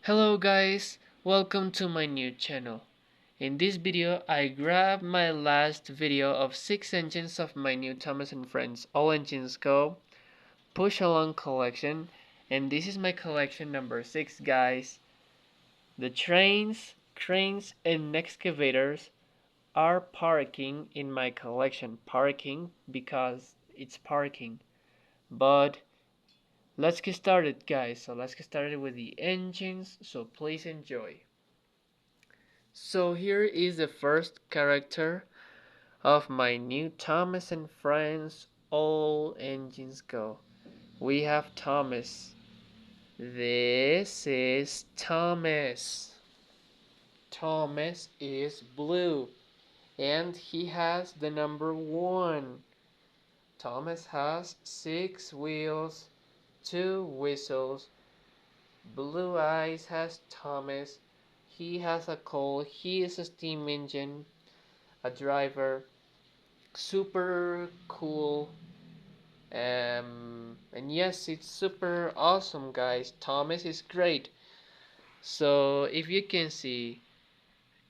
Hello guys, welcome to my new channel. In this video, I grabbed my last video of 6 engines of my new Thomas & Friends All Engines Go Push Along collection, and this is my collection number 6 guys. The trains, cranes, and excavators are parking in my collection. Parking because it's parking. But let's get started guys. So let's get started with the engines, so please enjoy. So here is the first character of my new Thomas and Friends All Engines Go. We have Thomas. This is Thomas. Thomas is blue and he has the number 1. Thomas has 6 wheels, 2 whistles. Blue Eyes has Thomas. He has a coal. He is a steam engine, a driver, super cool. And yes, it's super awesome, guys. Thomas is great. So if you can see,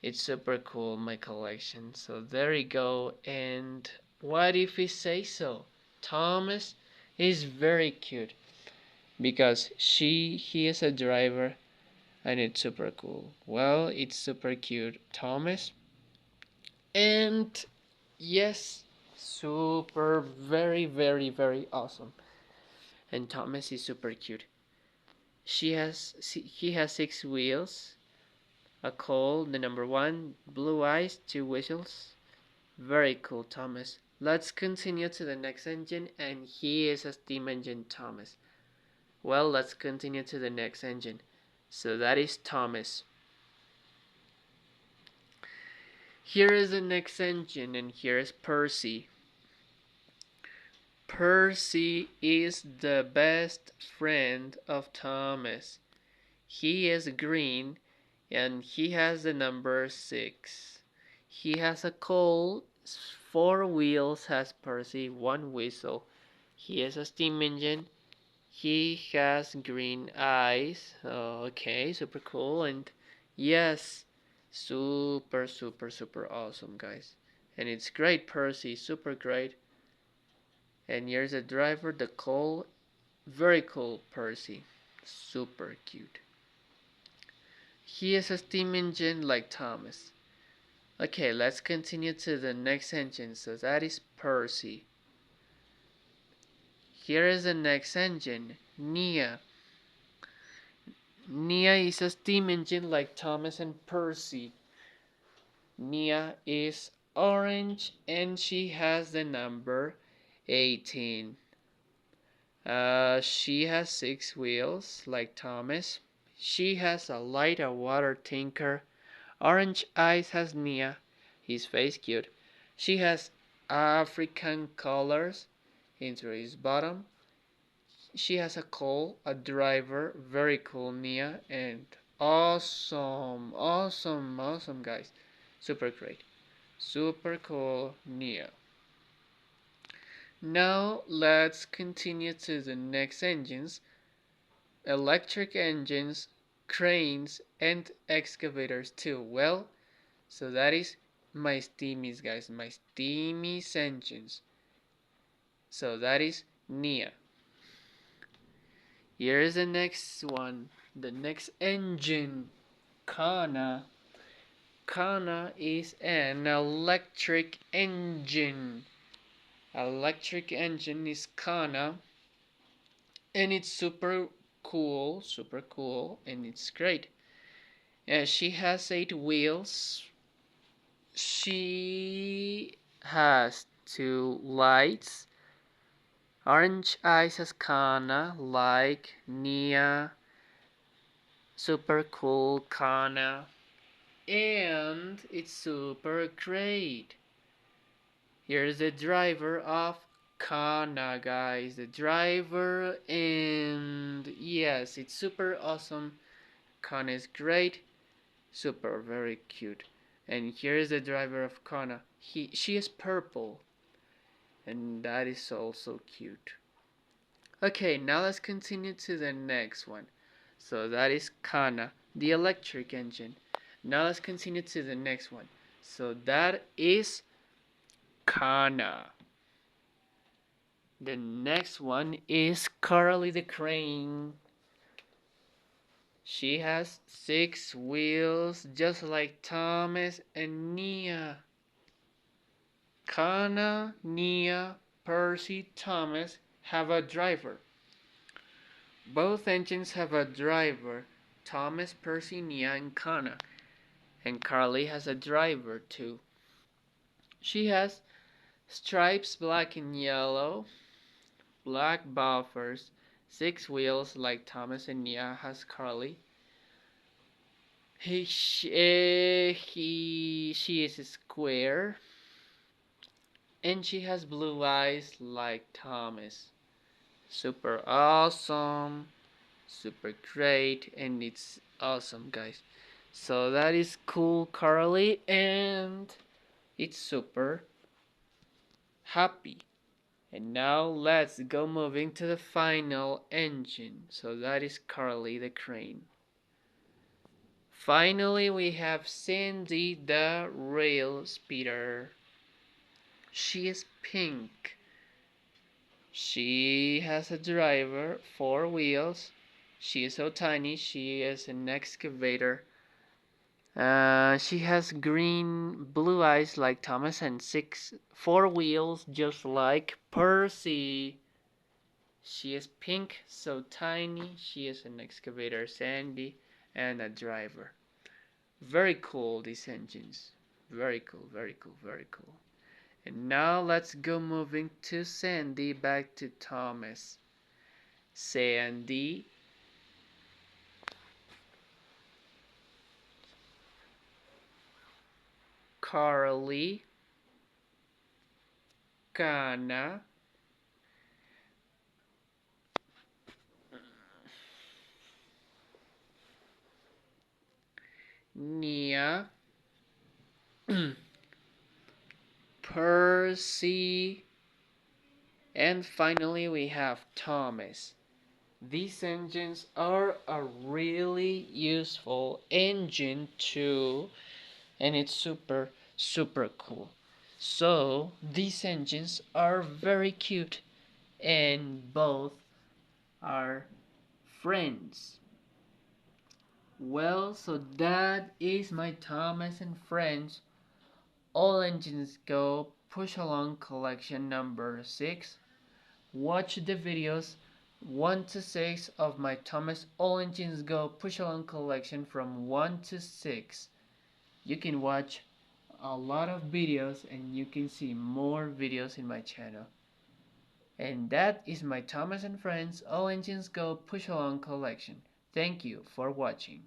it's super cool, my collection. So there you go. And what if we say so? Thomas is very cute because he is a driver and it's super cool. Well, it's super cute, Thomas. And yes, super, very awesome. And Thomas is super cute. He has 6 wheels, a coal, the number 1, blue eyes, 2 whistles. Very cool, Thomas. Let's continue to the next engine, and he is a steam engine, Thomas. Well, let's continue to the next engine. So that is Thomas. Here is the next engine, and here is Percy. Percy is the best friend of Thomas. He is green and he has the number 6. He has a coal, 4 wheels has Percy, 1 whistle. He is a steam engine. He has green eyes. Okay, super cool. And yes, super awesome, guys. And it's great, Percy, super great. And here's the driver, the coal. Very cool, Percy. Super cute. He is a steam engine like Thomas. Okay, let's continue to the next engine. So that is Percy. Here is the next engine, Nia. Nia is a steam engine like Thomas and Percy. Nia is orange and she has the number 18. She has 6 wheels like Thomas. She has a lighter water tanker. Orange eyes has Nia. His face cute. She has African colors into his bottom. She has a coal, a driver, very cool Nia, and awesome guys. Super great. Super cool Nia. Now let's continue to the next engines. Electric engines, cranes, and excavators too. Well, so that is my steamies, guys, my steamies engines. So that is Nia. Here is the next one, the next engine, Kana. Kana is an electric engine. Electric engine is Kana, and it's super cool, and it's great. She has 8 wheels. She has 2 lights. Orange eyes has Kana, like Nia, super cool Kana, and it's super great. Here's the driver of Kana, guys. The driver, and yes, it's super awesome. Kana is great, super very cute. And here's the driver of Kana. She is purple, and that is also cute. Okay, now let's continue to the next one. So that is Kana, the electric engine. Now let's continue to the next one. So that is Kana. The next one is Carly the crane. She has 6 wheels, just like Thomas and Nia. Kana, Nia, Percy, Thomas have a driver. Both engines have a driver. Thomas, Percy, Nia, and Kana. And Carly has a driver too. She has stripes black and yellow, black buffers, 6 wheels like Thomas and Nia has Carly. She is square, and she has blue eyes like Thomas. Super awesome, super great, and it's awesome, guys. So that is cool, Carly, and it's super happy. And now let's go moving to the final engine. So that is Carly the crane. Finally, we have Sandy the rail speeder. She is pink. She has a driver, 4 wheels. She is so tiny, she is an excavator. She has blue eyes like Thomas and 4 wheels just like Percy. She is pink, so tiny. She is an excavator, Sandy, and a driver. Very cool, these engines. Very cool, very cool, very cool. And now let's go moving to Sandy, back to Thomas. Sandy, Carly, Kana, Nia, Percy, and finally we have Thomas. These engines are a really useful engine too, and it's super cool. So these engines are very cute, and both are friends. Well, so that is my Thomas and Friends All Engines Go Push Along collection number 6. Watch the videos 1 to 6 of my Thomas All Engines Go Push Along collection from 1 to 6. You can watch a lot of videos and you can see more videos in my channel. And that is my Thomas and Friends All Engines Go Push Along collection. Thank you for watching.